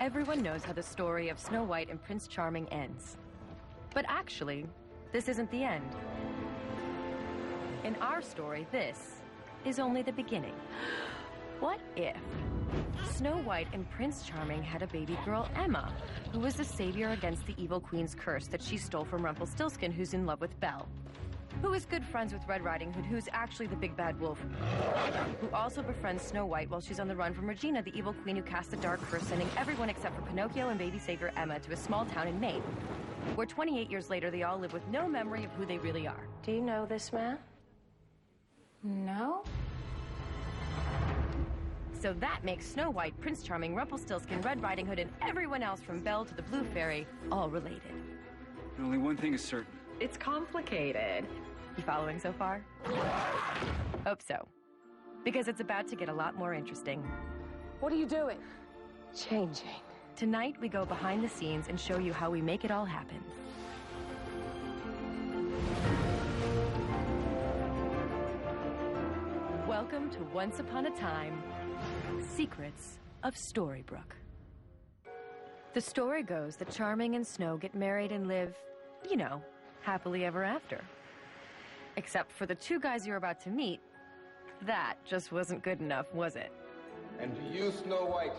Everyone knows how the story of Snow White and Prince Charming ends. But actually, this isn't the end. In our story, this is only the beginning. What if Snow White and Prince Charming had a baby girl, Emma, who was the savior against the evil queen's curse that she stole from Rumpelstiltskin, who's in love with Belle, who is good friends with Red Riding Hood, who's actually the big bad wolf, who also befriends Snow White while she's on the run from Regina, the evil queen who cast the dark curse, sending everyone except for Pinocchio and baby savior Emma to a small town in Maine, where 28 years later they all live with no memory of who they really are. Do you know this man? No. So that makes Snow White, Prince Charming, Rumpelstiltskin, Red Riding Hood, and everyone else from Belle to the Blue Fairy all related. Only one thing is certain. It's complicated. You following so far? Hope so. Because it's about to get a lot more interesting. What are you doing? Changing. Tonight, we go behind the scenes and show you how we make it all happen. Welcome to Once Upon a Time, Secrets of Storybrooke. The story goes that Charming and Snow get married and live, you know, happily ever after. Except for the two guys you're about to meet, that just wasn't good enough, was it? And you, Snow White,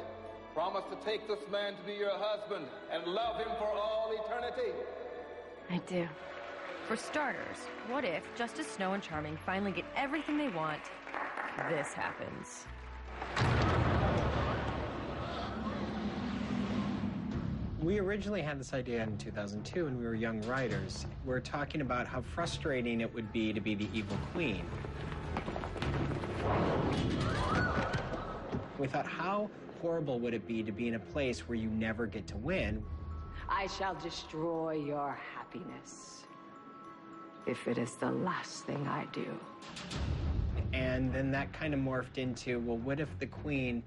promise to take this man to be your husband and love him for all eternity? I do. For starters, what if, just as Snow and Charming finally get everything they want, this happens? We originally had this idea in 2002 when we were young writers. We were talking about how frustrating it would be to be the evil queen. We thought, how horrible would it be to be in a place where you never get to win? I shall destroy your happiness if it is the last thing I do. And then that kind of morphed into, well, what if the queen,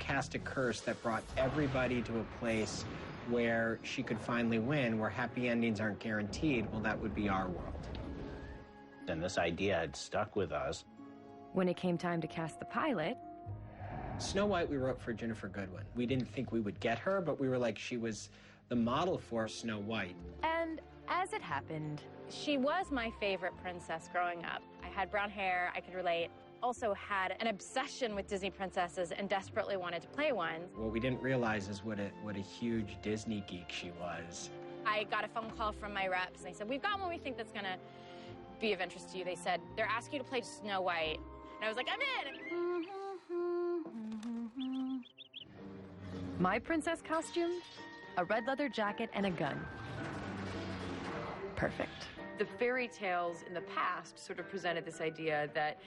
cast a curse that brought everybody to a place where she could finally win, where happy endings aren't guaranteed? Well, that would be our world. And this idea had stuck with us. When it came time to cast the pilot, Snow White we wrote for Ginnifer Goodwin. We didn't think we would get her, but we were like, she was the model for Snow White. And as it happened, she was my favorite princess growing up. I had brown hair, I could relate. Also had an obsession with Disney princesses and desperately wanted to play one. What we didn't realize is what a huge Disney geek she was. I got a phone call from my reps, and they said, we've got one we think that's gonna be of interest to you. They said, they're asking you to play Snow White. And I was like, I'm in! My princess costume, a red leather jacket, and a gun. Perfect. The fairy tales in the past sort of presented this idea that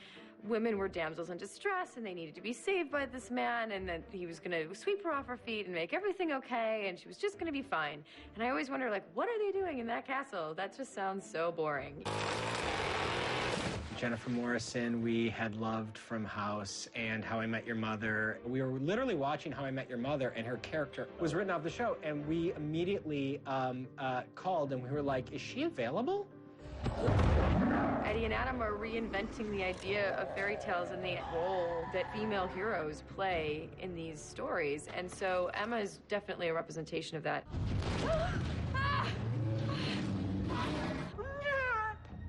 women were damsels in distress and they needed to be saved by this man, and that he was going to sweep her off her feet and make everything okay, and she was just going to be fine. And I always wonder, what are they doing in that castle? That just sounds so boring. Jennifer Morrison, we had loved from House and How I Met Your Mother. We were literally watching How I Met Your Mother, and her character was written off the show, and we immediately called, and we were like, is she available? Eddie and Adam are reinventing the idea of fairy tales and the role that female heroes play in these stories, and so Emma is definitely a representation of that.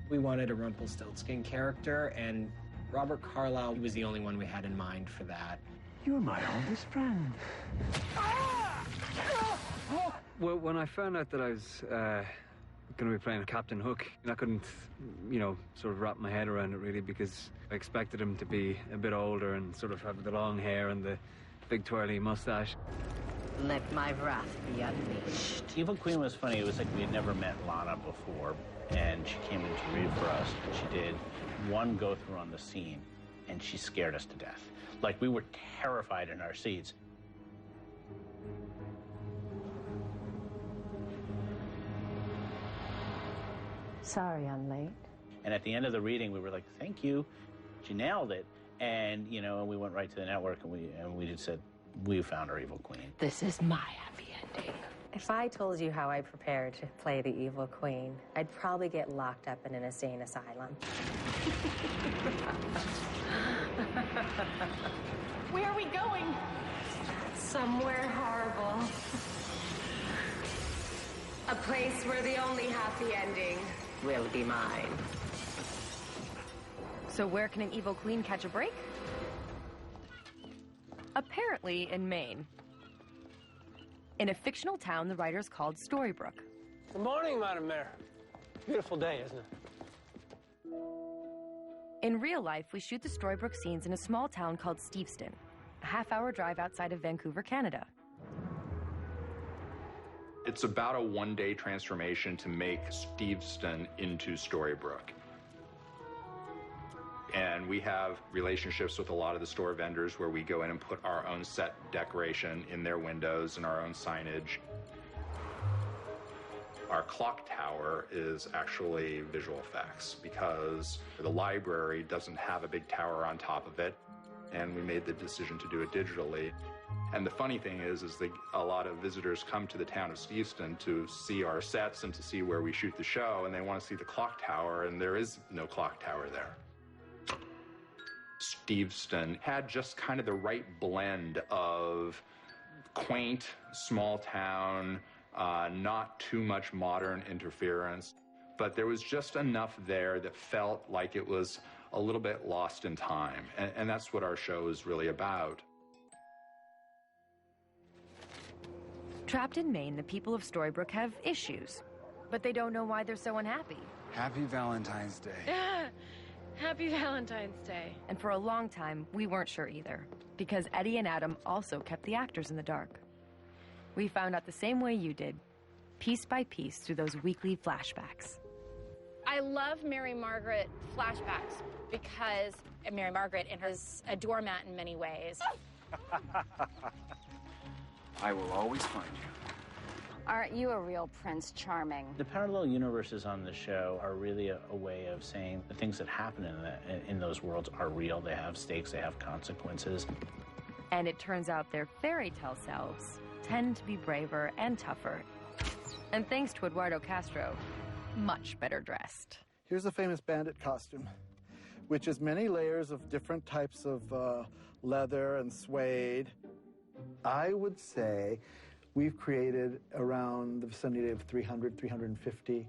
We wanted a Rumpelstiltskin character, and Robert Carlyle was the only one we had in mind for that. You're my oldest friend. Well, when I found out that I was going to be playing Captain Hook, I couldn't, sort of wrap my head around it, really, because I expected him to be a bit older and sort of have the long hair and the big twirly mustache. Let my wrath be unleashed. Evil Queen was funny. It was like we had never met Lana before, and she came in to read for us, and she did one go-through on the scene, and she scared us to death. We were terrified in our seats. Sorry I'm late. And at the end of the reading, we were like, thank you, she nailed it. And, and we went right to the network, and we just said, we found our Evil Queen. This is my happy ending. If I told you how I prepared to play the Evil Queen, I'd probably get locked up in an insane asylum. Where are we going? Somewhere horrible. A place where the only happy ending will be mine. So where can an evil queen catch a break? Apparently in Maine. In a fictional town the writers called Storybrooke. Good morning, Madam Mayor. Beautiful day, isn't it? In real life, we shoot the Storybrooke scenes in a small town called Steveston, a half-hour drive outside of Vancouver, Canada. It's about a one-day transformation to make Steveston into Storybrooke. And we have relationships with a lot of the store vendors where we go in and put our own set decoration in their windows and our own signage. Our clock tower is actually visual effects because the library doesn't have a big tower on top of it, and we made the decision to do it digitally. And the funny thing is that a lot of visitors come to the town of Steveston to see our sets and to see where we shoot the show, and they want to see the clock tower, and there is no clock tower there. Steveston had just kind of the right blend of quaint, small town, not too much modern interference, but there was just enough there that felt like it was a little bit lost in time, and that's what our show is really about. Trapped in Maine, the people of Storybrooke have issues, but they don't know why they're so unhappy. Happy Valentine's Day. Happy Valentine's Day. And for a long time, we weren't sure either, because Eddie and Adam also kept the actors in the dark. We found out the same way you did, piece by piece through those weekly flashbacks. I love Mary Margaret flashbacks because Mary Margaret is a doormat in many ways. I will always find you. Aren't you a real Prince Charming? The parallel universes on the show are really a way of saying the things that happen in those worlds are real. They have stakes, they have consequences. And it turns out their fairy tale selves tend to be braver and tougher. And thanks to Eduardo Castro, much better dressed. Here's a famous bandit costume, which is many layers of different types of leather and suede. I would say we've created around the vicinity of 300, 350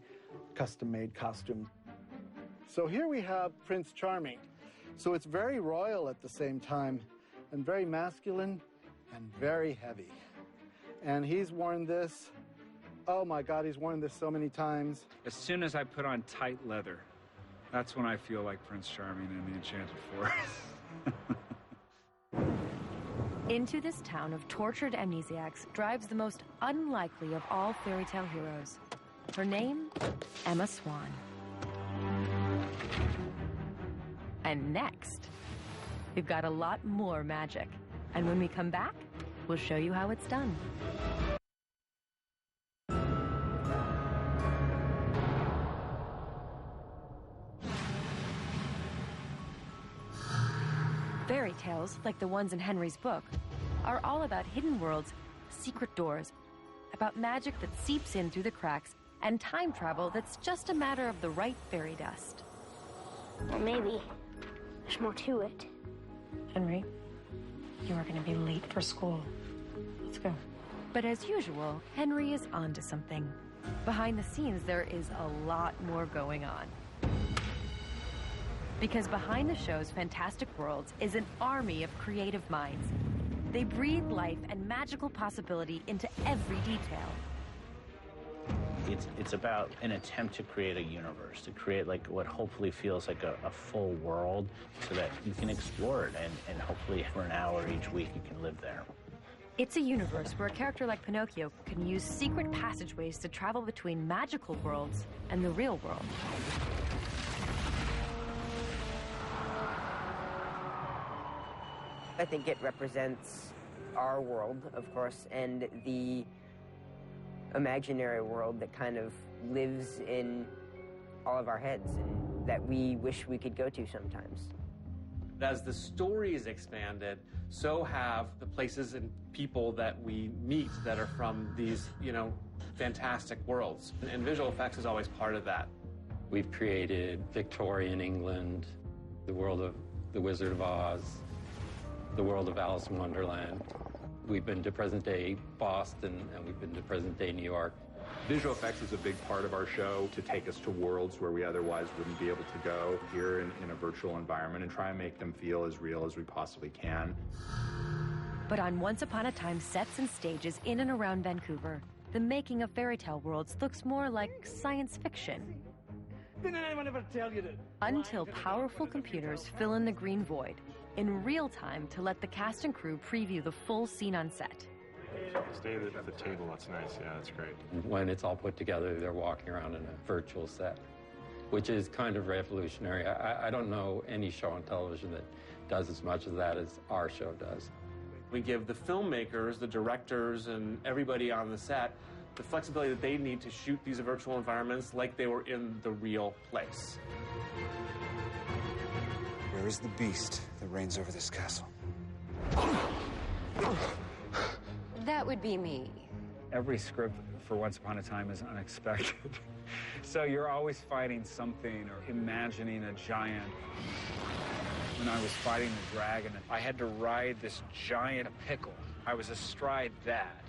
custom-made costumes. So here we have Prince Charming. So it's very royal at the same time, and very masculine and very heavy. And he's worn this, oh my God, he's worn this so many times. As soon as I put on tight leather, that's when I feel like Prince Charming in the Enchanted Forest. Into this town of tortured amnesiacs drives the most unlikely of all fairy tale heroes. Her name, Emma Swan. And next, we've got a lot more magic. And when we come back, we'll show you how it's done. Fairy tales, like the ones in Henry's book, are all about hidden worlds, secret doors, about magic that seeps in through the cracks, and time travel that's just a matter of the right fairy dust. Well, maybe there's more to it. Henry, you are going to be late for school. Let's go. But as usual, Henry is onto something. Behind the scenes, there is a lot more going on. Because behind the show's fantastic worlds is an army of creative minds. They breathe life and magical possibility into every detail. It's about an attempt to create a universe, to create like what hopefully feels like a full world so that you can explore it and hopefully for an hour each week you can live there. It's a universe where a character like Pinocchio can use secret passageways to travel between magical worlds and the real world. I think it represents our world, of course, and the imaginary world that kind of lives in all of our heads and that we wish we could go to sometimes. As the stories expanded, so have the places and people that we meet that are from these, fantastic worlds. And visual effects is always part of that. We've created Victorian England, the world of The Wizard of Oz, the world of Alice in Wonderland. We've been to present-day Boston, and we've been to present-day New York. Visual effects is a big part of our show to take us to worlds where we otherwise wouldn't be able to go here in a virtual environment and try and make them feel as real as we possibly can. But on Once Upon a Time sets and stages in and around Vancouver, the making of fairy tale worlds looks more like science fiction. Didn't anyone ever tell you that? Until powerful computers fill in the green void in real time to let the cast and crew preview the full scene on set. Stay at the table, that's nice. Yeah, that's great. When it's all put together, they're walking around in a virtual set, which is kind of revolutionary. I don't know any show on television that does as much of that as our show does. We give the filmmakers, the directors, and everybody on the set the flexibility that they need to shoot these virtual environments like they were in the real place. Where is the beast that reigns over this castle? That would be me. Every script for Once Upon a Time is unexpected. So you're always fighting something or imagining a giant. When I was fighting the dragon, I had to ride this giant pickle. I was astride that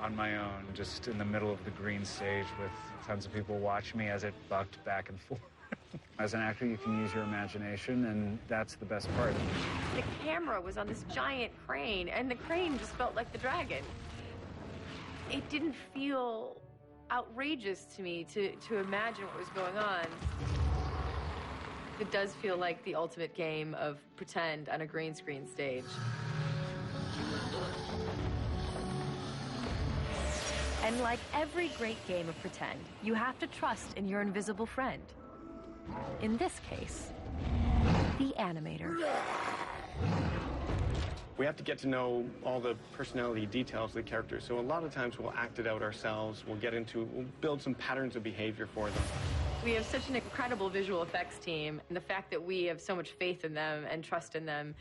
on my own, just in the middle of the green stage with tons of people watching me as it bucked back and forth. As an actor, you can use your imagination, and that's the best part. The camera was on this giant crane, and the crane just felt like the dragon. It didn't feel outrageous to me to imagine what was going on. It does feel like the ultimate game of pretend on a green screen stage. And like every great game of pretend, you have to trust in your invisible friend. In this case, the animator. We have to get to know all the personality details of the characters, so a lot of times we'll act it out ourselves, we'll build some patterns of behavior for them. We have such an incredible visual effects team, and the fact that we have so much faith in them and trust in them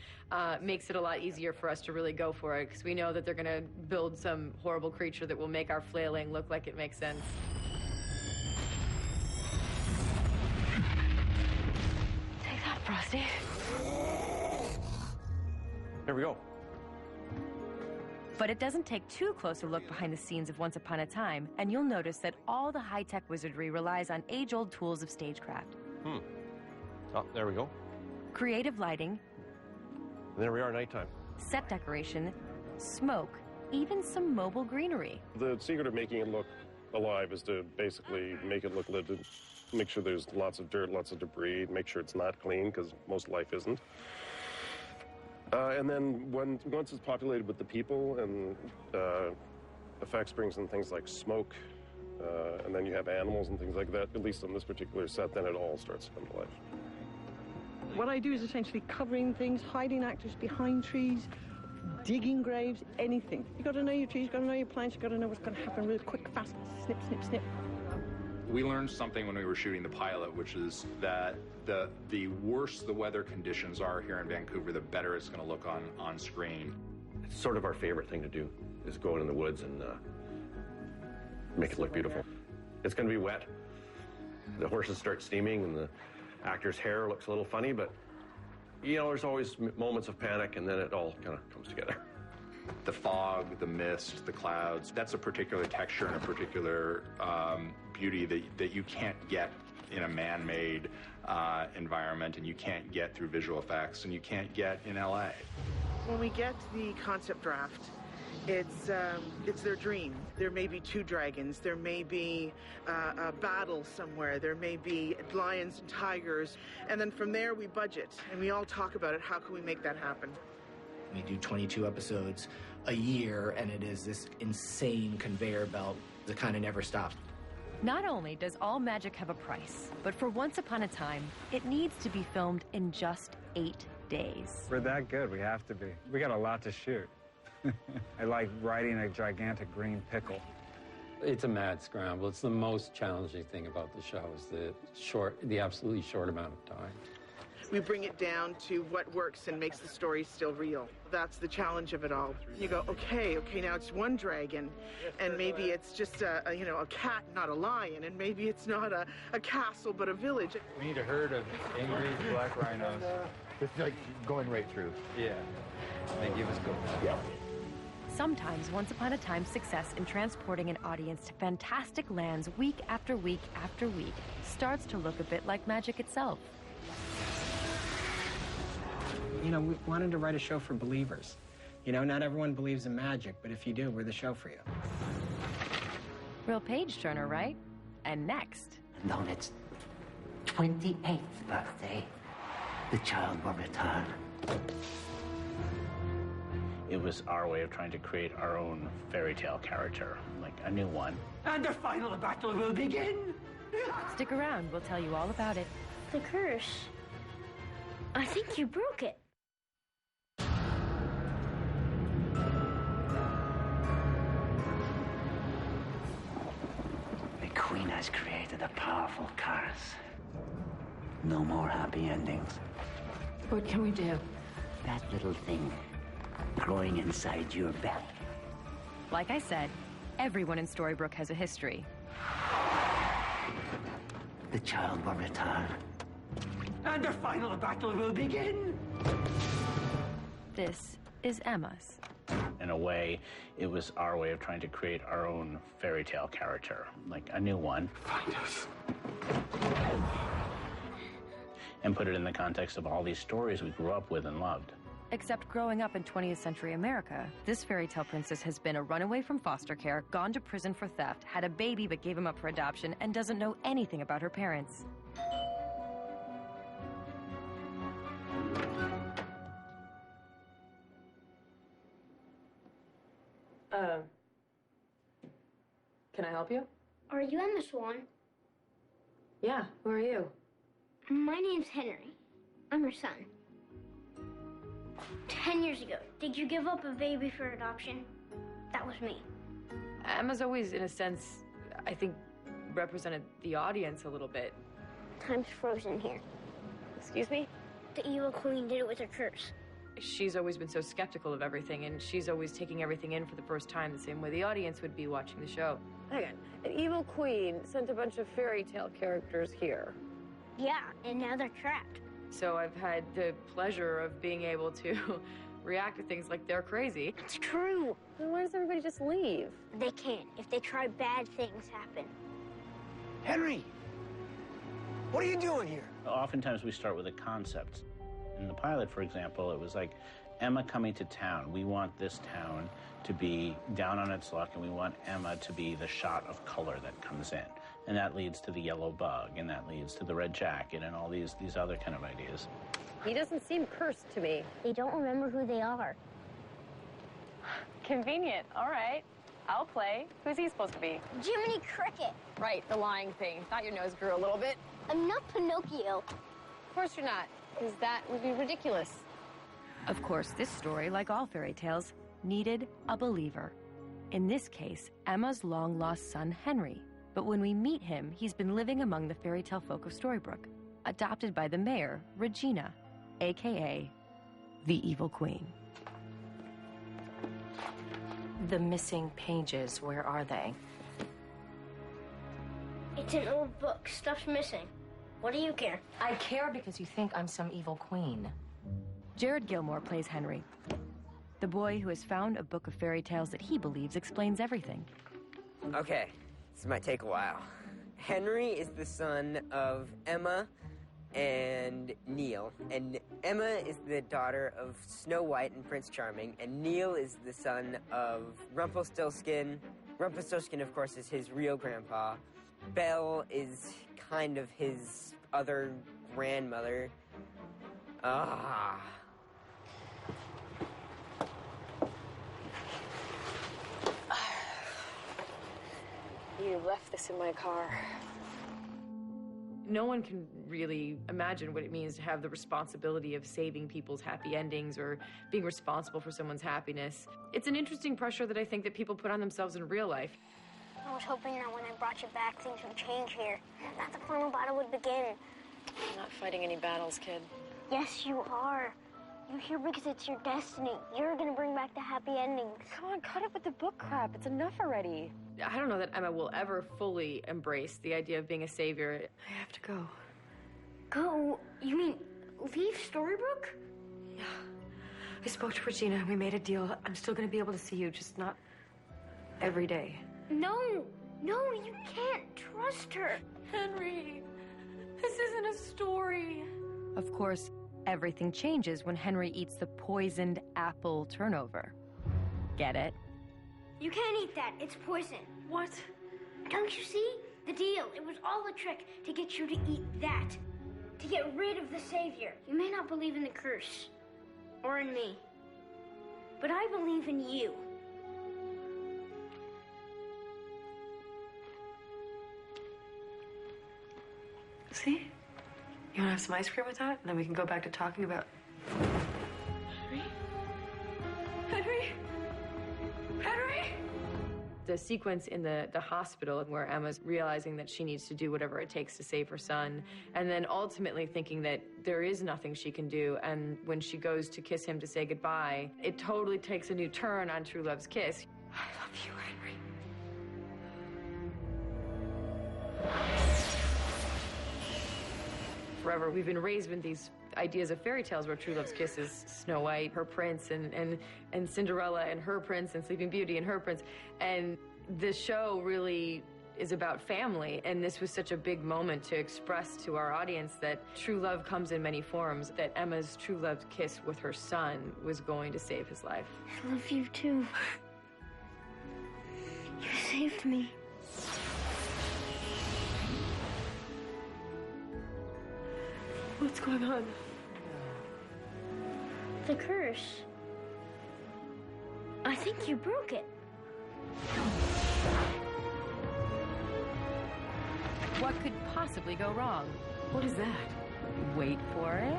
makes it a lot easier for us to really go for it, because we know that they're going to build some horrible creature that will make our flailing look like it makes sense. Take that, Frosty. There we go. But it doesn't take too close a look behind the scenes of Once Upon a Time, and you'll notice that all the high-tech wizardry relies on age-old tools of stagecraft. Oh, there we go. Creative lighting. And there we are, nighttime. Set decoration, smoke, even some mobile greenery. The secret of making it look alive is to basically make it look lived in. Make sure there's lots of dirt, lots of debris, make sure it's not clean, because most life isn't. And then once it's populated with the people and effects brings in things like smoke, and then you have animals and things like that, at least on this particular set, then it all starts to come to life. What I do is essentially covering things, hiding actors behind trees, digging graves, anything. You've got to know your trees, you've got to know your plants, you've got to know what's going to happen real quick, fast, snip, snip, snip. We learned something when we were shooting the pilot, which is that the worse the weather conditions are here in Vancouver, the better it's going to look on screen. It's sort of our favorite thing to do, is go out in the woods and make it look beautiful. It's going to be wet. The horses start steaming and the actor's hair looks a little funny, but, you know, there's always moments of panic, and then it all kind of comes together. The fog, the mist, the clouds, that's a particular texture and a particular beauty that you can't get in a man-made environment, and you can't get through visual effects, and you can't get in LA. When we get the concept draft, it's their dream. There may be 2 dragons, there may be a battle somewhere, there may be lions and tigers, and then from there we budget, and we all talk about it. How can we make that happen? We do 22 episodes a year, and it is this insane conveyor belt that kind of never stops. Not only does all magic have a price, but for Once Upon a Time, it needs to be filmed in just 8 days. We're that good, we have to be. We got a lot to shoot. I like riding a gigantic green pickle. It's a mad scramble. It's the most challenging thing about the show is the absolutely short amount of time. We bring it down to what works and makes the story still real. That's the challenge of it all. You go, okay, now it's 1 dragon, and maybe it's just a cat, not a lion, and maybe it's not a castle, but a village. We need a herd of angry black rhinos. It's like going right through. Yeah, they give us gold. Yeah. sometimes Once Upon a Time's success in transporting an audience to fantastic lands week after week after week starts to look a bit like magic itself. You know, we wanted to write a show for believers. You know, not everyone believes in magic, but if you do, we're the show for you. Real page-turner, right? And next. And on its 28th birthday, the child will return. It was our way of trying to create our own fairy tale character, like a new one. And the final battle will begin! Stick around, we'll tell you all about it. The curse. I think you broke it. The Queen has created a powerful curse. No more happy endings. What can we do? That little thing growing inside your belly. Like I said, everyone in Storybrooke has a history. The child will return. And the final battle will begin! This is Emma's. In a way, it was our way of trying to create our own fairy tale character, like a new one. Find us. And put it in the context of all these stories we grew up with and loved. Except growing up in 20th century America, this fairy tale princess has been a runaway from foster care, gone to prison for theft, had a baby but gave him up for adoption, and doesn't know anything about her parents. Can I help you? Are you Emma Swan? Yeah, who are you? My name's Henry. I'm your son. 10 years ago, did you give up a baby for adoption? That was me. Emma's always, in a sense, I think, represented the audience a little bit. Time's frozen here. Excuse me? The evil queen did it with her curse. She's always been so skeptical of everything, and she's always taking everything in for the first time the same way the audience would be watching the show. Hang on. An evil queen sent a bunch of fairy tale characters here. Yeah, and now they're trapped. So I've had the pleasure of being able to react to things like they're crazy. It's true. Then why does everybody just leave? They can't. If they try, bad things happen. Henry! What are you doing here? Oftentimes we start with a concept. In the pilot, for example, it was like Emma coming to town. We want this town to be down on its luck, and we want Emma to be the shot of color that comes in. And that leads to the yellow bug, and that leads to the red jacket, and all these other kind of ideas. He doesn't seem cursed to me. They don't remember who they are. Convenient. All right. I'll play. Who's he supposed to be? Jiminy Cricket. Right, the lying thing. Thought your nose grew a little bit. I'm not Pinocchio. Of course you're not, because that would be ridiculous. Of course, this story, like all fairy tales, needed a believer. In this case, Emma's long-lost son, Henry. But when we meet him, he's been living among the fairy tale folk of Storybrooke, adopted by the mayor, Regina, a.k.a. the Evil Queen. The missing pages, where are they? It's an old book. Stuff's missing. What do you care? I care because you think I'm some evil queen. Jared Gilmore plays Henry, the boy who has found a book of fairy tales that he believes explains everything. Okay, this might take a while. Henry is the son of Emma and Neil, and Emma is the daughter of Snow White and Prince Charming, and Neil is the son of Rumpelstiltskin. Rumpelstiltskin, of course, is his real grandpa. Belle is kind of his other grandmother. You left this in my car. No one can really imagine what it means to have the responsibility of saving people's happy endings or being responsible for someone's happiness. It's an interesting pressure that I think that people put on themselves in real life. I was hoping that when I brought you back, things would change here. That the final battle would begin. I'm not fighting any battles, kid. Yes, you are. You're here because it's your destiny. You're gonna bring back the happy endings. Come on, cut it with the book crap. It's enough already. I don't know that Emma will ever fully embrace the idea of being a savior. I have to go. Go? You mean leave Storybrooke? Yeah. I spoke to Regina and we made a deal. I'm still gonna be able to see you, just not every day. No, you can't trust her. Henry, this isn't a story. Of course, everything changes when Henry eats the poisoned apple turnover. Get it? You can't eat that. It's poison. What? Don't you see? The deal. It was all a trick to get you to eat that. To get rid of the Savior. You may not believe in the curse. Or in me. But I believe in you. See? You wanna have some ice cream with that? And then we can go back to talking about... Henry? Henry? Henry? The sequence in the hospital where Emma's realizing that she needs to do whatever it takes to save her son, and then ultimately thinking that there is nothing she can do, and when she goes to kiss him to say goodbye, it totally takes a new turn on True Love's kiss. I love you, Henry. Forever, we've been raised with these ideas of fairy tales where True Love's kiss is Snow White, her prince, and Cinderella and her prince, and Sleeping Beauty and her prince. And the show really is about family, and this was such a big moment to express to our audience that true love comes in many forms, that Emma's true love kiss with her son was going to save his life. I love you too. You saved me. What's going on? The curse. I think you broke it. What could possibly go wrong? What is that? Wait for it.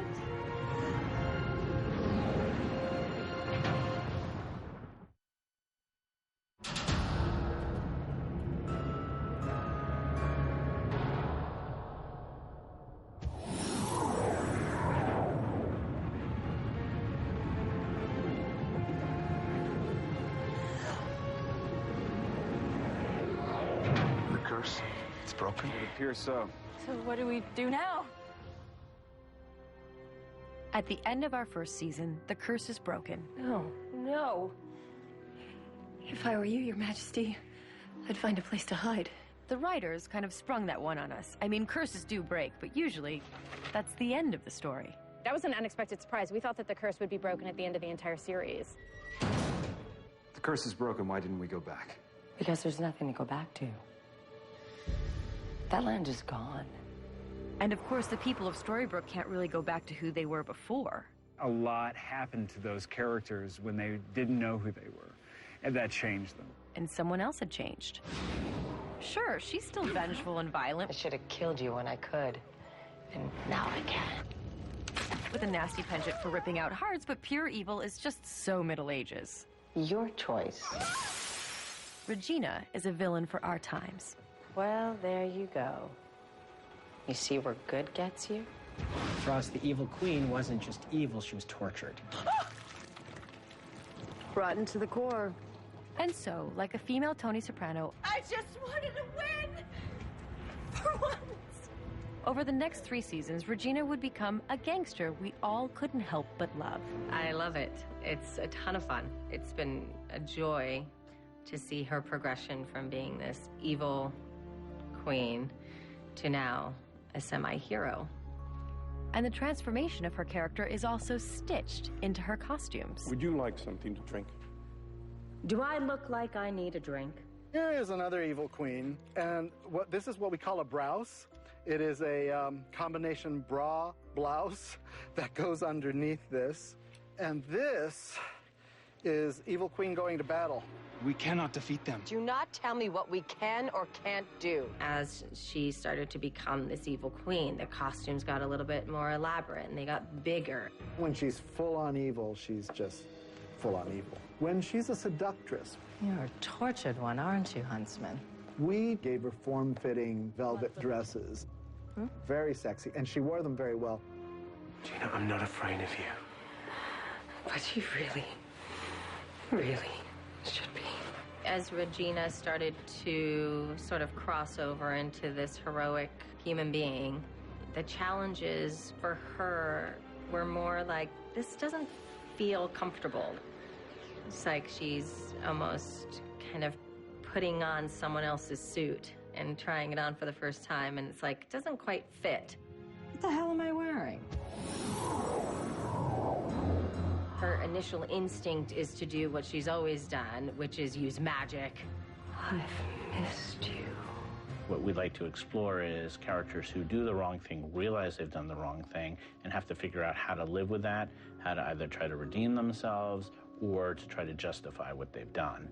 It's broken? It appears so. So what do we do now? At the end of our first season, the curse is broken. No. If I were you, Your Majesty, I'd find a place to hide. The writers kind of sprung that one on us. I mean, curses do break, but usually that's the end of the story. That was an unexpected surprise. We thought that the curse would be broken at the end of the entire series. The curse is broken. Why didn't we go back? Because there's nothing to go back to. That land is gone. And of course, the people of Storybrooke can't really go back to who they were before. A lot happened to those characters when they didn't know who they were, and that changed them. And someone else had changed. Sure, she's still vengeful and violent. I should have killed you when I could, and now I can't. With a nasty penchant for ripping out hearts, but pure evil is just so Middle Ages. Your choice. Regina is a villain for our times. Well, there you go. You see where good gets you? For us, the evil queen wasn't just evil, she was tortured. Rotten to the core. And so, like a female Tony Soprano, I just wanted to win! For once! Over the next 3 seasons, Regina would become a gangster we all couldn't help but love. I love it. It's a ton of fun. It's been a joy to see her progression from being this evil queen to now a semi-hero. And the transformation of her character is also stitched into her costumes. Would you like something to drink? Do I look like I need a drink? Here is another evil queen, and this is what we call a brouse. It is a combination bra blouse that goes underneath this, and this is evil queen going to battle. We cannot defeat them. Do not tell me what we can or can't do. As she started to become this evil queen, the costumes got a little bit more elaborate and they got bigger. When she's full-on evil, she's just full-on evil. When she's a seductress... You're a tortured one, aren't you, Huntsman? We gave her form-fitting velvet dresses. Very sexy, and she wore them very well. Gina, I'm not afraid of you. But you really should be. As Regina started to sort of cross over into this heroic human being, the challenges for her were more like, this doesn't feel comfortable. It's like she's almost kind of putting on someone else's suit and trying it on for the first time, and it's like, it doesn't quite fit. What the hell am I wearing? Her initial instinct is to do what she's always done, which is use magic. I've missed you. What we'd like to explore is characters who do the wrong thing, realize they've done the wrong thing, and have to figure out how to live with that, how to either try to redeem themselves or to try to justify what they've done.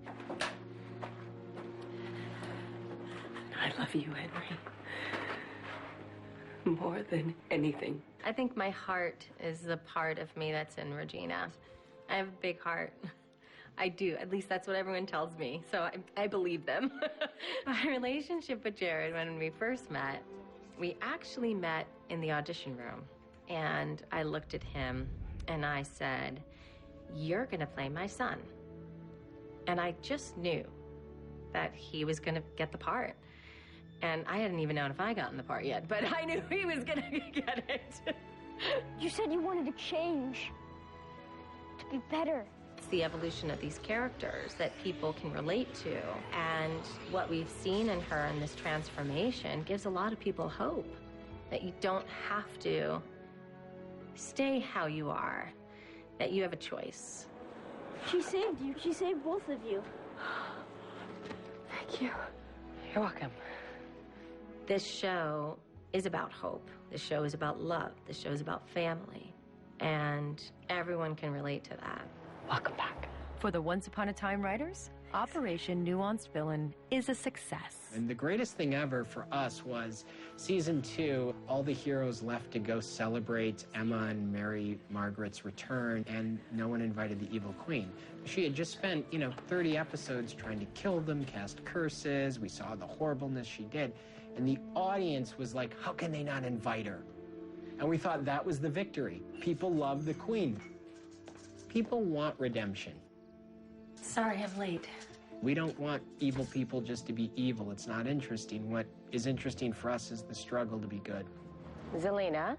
I love you, Henry. More than anything. I think my heart is the part of me that's in Regina. I have a big heart. I do. At least that's what everyone tells me, so I believe them. My relationship with Jared, when we first met, we actually met in the audition room. And I looked at him and I said, "You're gonna play my son." And I just knew that he was gonna get the part. And I hadn't even known if I gotten the part yet, but I knew he was gonna get it. You said you wanted to change, to be better. It's the evolution of these characters that people can relate to. And what we've seen in her in this transformation gives a lot of people hope that you don't have to stay how you are, that you have a choice. She saved you. She saved both of you. Thank you. You're welcome. This show is about hope. This show is about love. This show is about family. And everyone can relate to that. Welcome back. For the Once Upon a Time writers, Operation Nuanced Villain is a success. And the greatest thing ever for us was season 2, all the heroes left to go celebrate Emma and Mary Margaret's return, and no one invited the evil queen. She had just spent, 30 episodes trying to kill them, cast curses. We saw the horribleness she did. And the audience was like, how can they not invite her? And we thought that was the victory. People love the queen. People want redemption. Sorry I'm late. We don't want evil people just to be evil. It's not interesting. What is interesting for us is the struggle to be good. Zelina,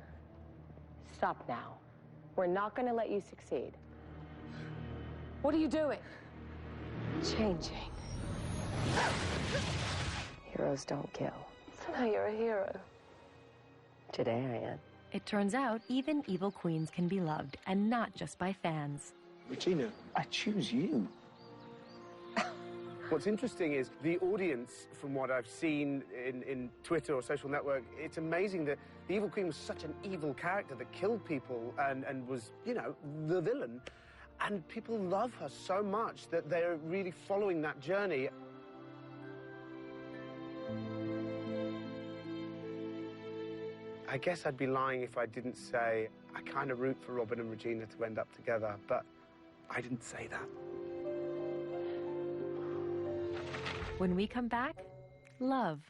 stop now. We're not going to let you succeed. What are you doing? Changing. Heroes don't kill. So now you're a hero. Today I am. It turns out even evil queens can be loved, and not just by fans. Regina, I choose you. What's interesting is the audience, from what I've seen in Twitter or social network, it's amazing that the Evil Queen was such an evil character that killed people and was, the villain. And people love her so much that they're really following that journey. I guess I'd be lying if I didn't say I kind of root for Robin and Regina to end up together, but I didn't say that. When we come back, love,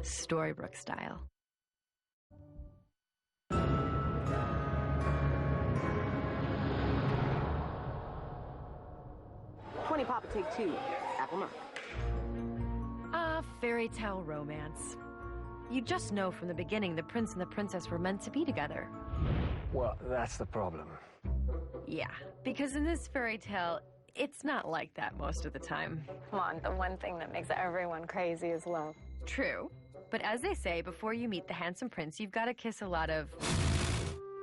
Storybrooke style. $20 Papa, take 2. Apple Mark. Ah, fairy tale romance. You just know from the beginning the prince and the princess were meant to be together. Well, that's the problem. Yeah, because in this fairy tale, it's not like that most of the time. Come on, the one thing that makes everyone crazy is love. True. But as they say, before you meet the handsome prince, you've got to kiss a lot of,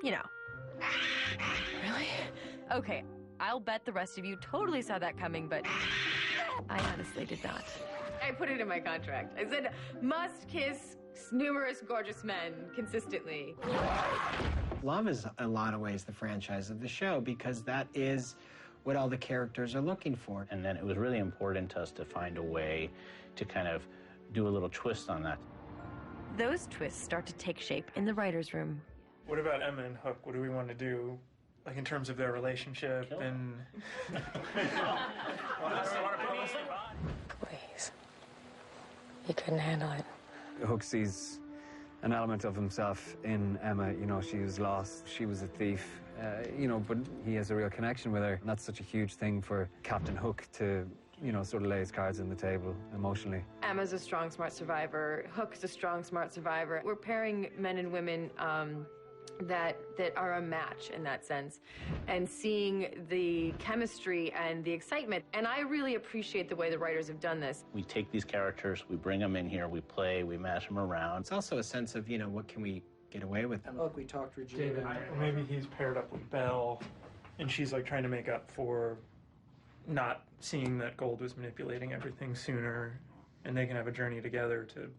Really? Okay, I'll bet the rest of you totally saw that coming, but I honestly did not. I put it in my contract. I said, must kiss numerous gorgeous men consistently. Love is, in a lot of ways, the franchise of the show, because that is what all the characters are looking for. And then it was really important to us to find a way to kind of do a little twist on that. Those twists start to take shape in the writer's room. What about Emma and Hook? What do we want to do, like in terms of their relationship and... Please. He couldn't handle it. Hook sees an element of himself in Emma. She was lost, she was a thief, but he has a real connection with her. And that's such a huge thing for Captain Hook to, sort of lay his cards on the table emotionally. Emma's a strong, smart survivor. Hook's a strong, smart survivor. We're pairing men and women that are a match in that sense, and seeing the chemistry and the excitement. And I really appreciate the way the writers have done this. We take these characters, we bring them in here, we play, we mash them around. It's also a sense of, what can we get away with? Look, we talked to Regina. David, maybe he's paired up with Belle, and she's like trying to make up for not seeing that Gold was manipulating everything sooner, and they can have a journey together to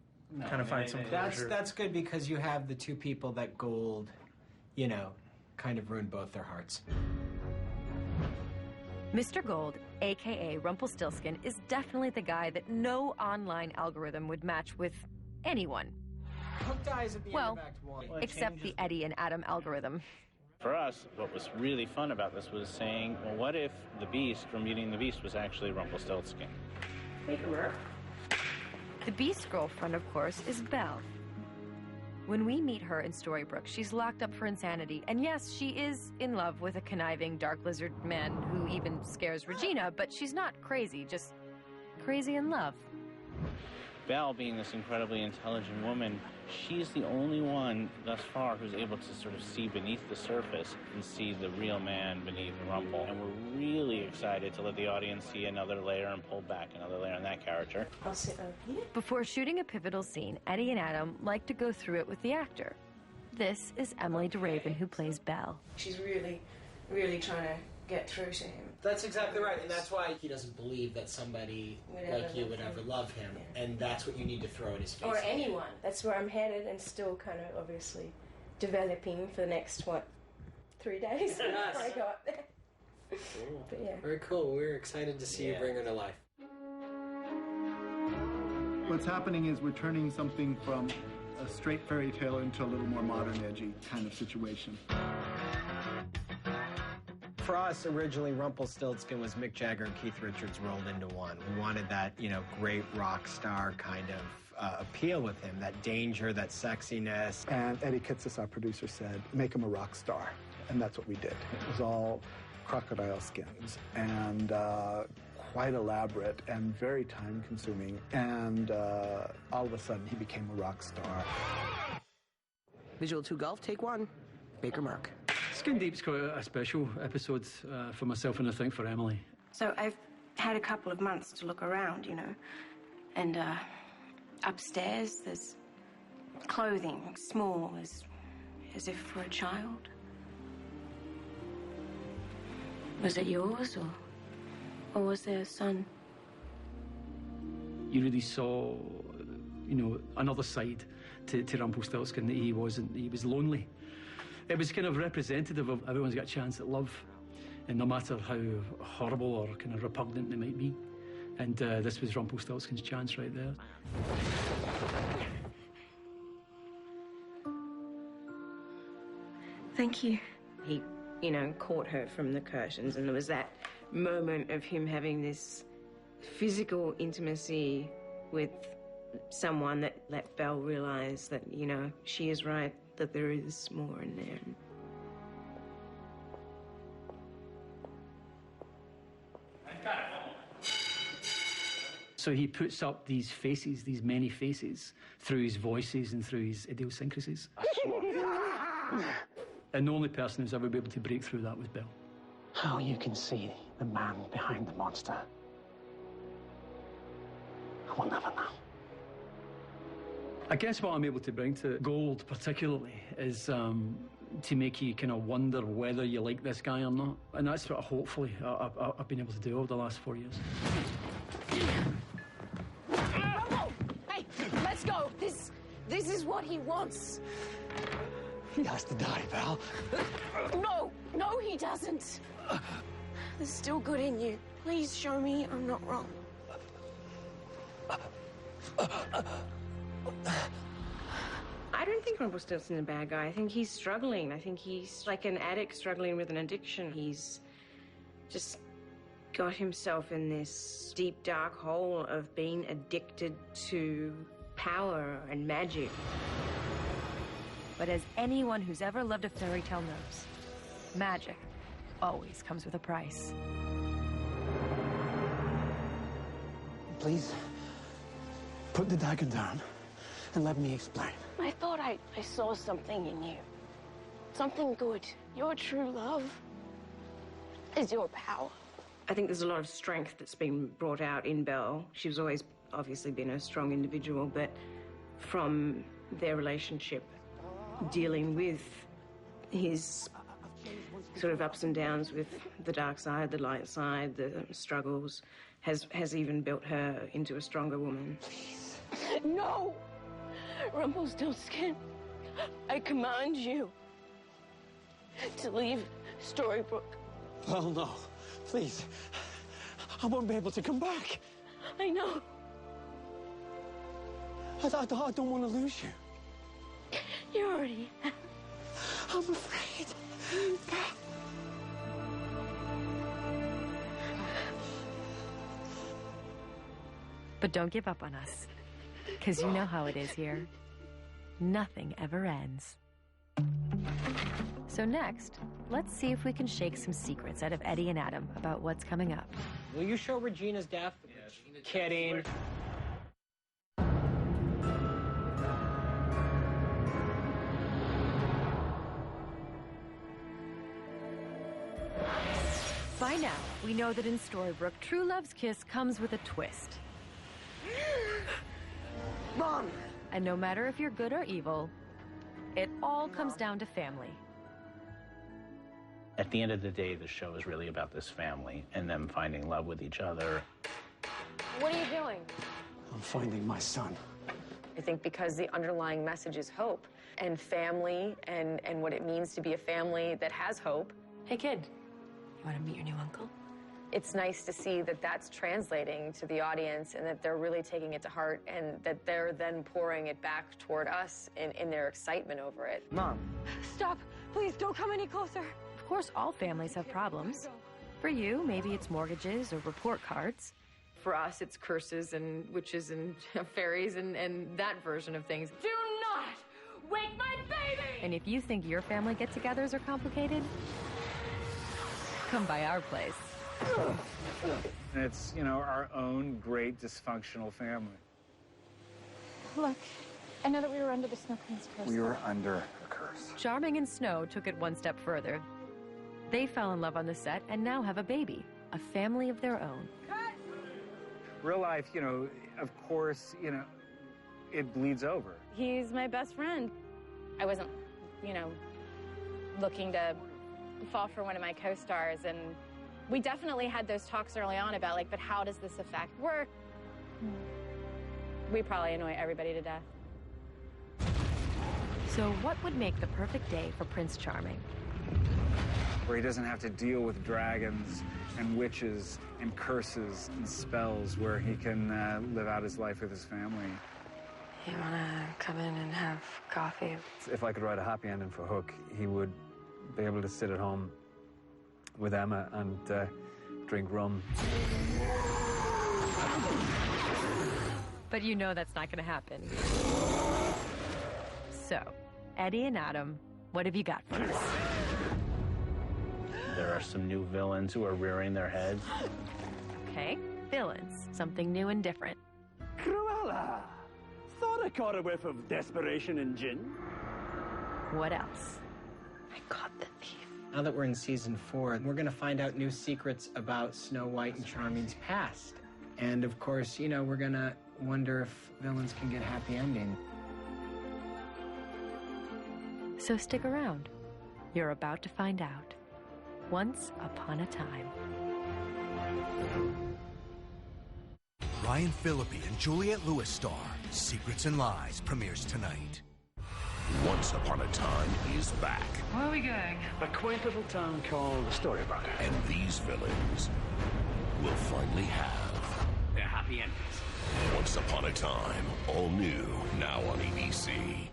kind of find some closure. That's good, because you have the two people that Gold, kind of ruined both their hearts. Mr. Gold, a.k.a. Rumpelstiltskin, is definitely the guy that no online algorithm would match with anyone. Hook dies at the end of Act 1. Except the Eddie and Adam algorithm. For us, what was really fun about this was saying, well, what if the Beast from Beauty and the Beast was actually Rumpelstiltskin? The Beast's girlfriend, of course, is Belle. When we meet her in Storybrooke, she's locked up for insanity. And yes, she is in love with a conniving dark lizard man who even scares Regina, but she's not crazy, just crazy in love. Belle, being this incredibly intelligent woman, she's the only one thus far who's able to sort of see beneath the surface and see the real man beneath Rumple. And we're really excited to let the audience see another layer and pull back another layer on that character. I'll sit over here. Before shooting a pivotal scene, Eddie and Adam like to go through it with the actor. This is Emily DeRaven, who plays Belle. She's really, really trying to get through to him. That's exactly right, and that's why he doesn't believe that somebody like you would ever love him, and that's what you need to throw at his face. Or anyone. That's where I'm headed, and still kind of obviously developing for the next, 3 days before I go up there. Cool. But yeah. Very cool. We're excited to see you bring her to life. What's happening is we're turning something from a straight fairy tale into a little more modern, edgy kind of situation. For us, originally, Rumpelstiltskin was Mick Jagger and Keith Richards rolled into one. We wanted that, great rock star kind of appeal with him, that danger, that sexiness. And Eddie Kitsis, our producer, said, make him a rock star. And that's what we did. It was all crocodile skins and quite elaborate and very time-consuming. And all of a sudden, he became a rock star. Visual 2 Golf, take 1. Baker Mark. Skin Deep's quite a special episode for myself and I think for Emily. So I've had a couple of months to look around, and upstairs there's clothing, small, as if for a child. Was it yours, or was there a son? You really saw, another side to Rumpelstiltskin, that he was lonely. It was kind of representative of everyone's got a chance at love, and no matter how horrible or kind of repugnant they might be. And this was Rumpelstiltskin's chance right there. Thank you. He, caught her from the curtains, and there was that moment of him having this physical intimacy with someone that let Belle realize that, she is right, that there is more in there. So he puts up these faces, these many faces, through his voices and through his idiosyncrasies. And the only person who's ever been able to break through that was Belle. How you can see the man behind the monster, I will never know. I guess what I'm able to bring to Gold particularly is to make you kind of wonder whether you like this guy or not. And that's what hopefully I've been able to do over the last 4 years. Hey, let's go. This is what he wants. He has to die, Val. No, he doesn't. There's still good in you. Please show me I'm not wrong. I don't think Rumpelstiltskin's a bad guy. I think he's struggling. I think he's like an addict struggling with an addiction. He's just got himself in this deep, dark hole of being addicted to power and magic. But as anyone who's ever loved a fairy tale knows, magic always comes with a price. Please, put the dagger down and let me explain. I thought I saw something in you. something good. Your true love is your power. I think there's a lot of strength that's been brought out in Belle. She's always obviously been a strong individual, but from their relationship, dealing with his sort of ups and downs with the dark side, the light side, the struggles, has even built her into a stronger woman. Please. No! Rumpelstiltskin, I command you to leave Storybrooke. Well, no. Please. I won't be able to come back. I know. I don't want to lose you. You already have. I'm afraid. But don't give up on us, because you know how it is here. Nothing ever ends. So next, let's see if we can shake some secrets out of Eddie and Adam about what's coming up. Will you show Regina's death? Kidding. By now, we know that in Storybrooke, true love's kiss comes with a twist. Mom! And no matter if you're good or evil, it all comes down to family. At the end of the day, the show is really about this family and them finding love with each other. What are you doing? I'm finding my son. I think because the underlying message is hope and family and what it means to be a family that has hope. Hey, kid, you want to meet your new uncle? It's nice to see that that's translating to the audience and that they're really taking it to heart and that they're then pouring it back toward us in their excitement over it. Mom. Stop. Please don't come any closer. Of course, all families have problems. For you, maybe it's mortgages or report cards. For us, it's curses and witches and fairies and that version of things. Do not wake my baby! And if you think your family get-togethers are complicated, come by our place. It's, you know, our own great dysfunctional family. Look, I know that we were under the Snow Queen's curse. We were under a curse. Charming and Snow took it one step further. They fell in love on the set and now have a baby, a family of their own. Real life, you know, of course, you know, it bleeds over. He's my best friend. I wasn't, you know, looking to fall for one of my co-stars, and we definitely had those talks early on about, like, but how does this effect work? We probably annoy everybody to death. So what would make the perfect day for Prince Charming? Where he doesn't have to deal with dragons and witches and curses and spells, where he can live out his life with his family. You want to come in and have coffee? If I could write a happy ending for Hook, he would be able to sit at home with Emma and drink rum. But you know that's not going to happen. So, Eddie and Adam, what have you got for us? There are some new villains who are rearing their heads. Okay, villains. Something new and different. Cruella! Thought I caught a whiff of desperation and gin. What else? I caught the thief. Now that we're in season 4, we're going to find out new secrets about Snow White and Charming's past. And of course, you know, we're going to wonder if villains can get a happy ending. So stick around. You're about to find out. Once Upon a Time. Ryan Phillippe and Juliette Lewis star Secrets and Lies premieres tonight. Once Upon a Time is back. Where are we going? A quaint little town called Storybrooke. And these villains will finally have their happy endings. Once Upon a Time, all new, now on ABC.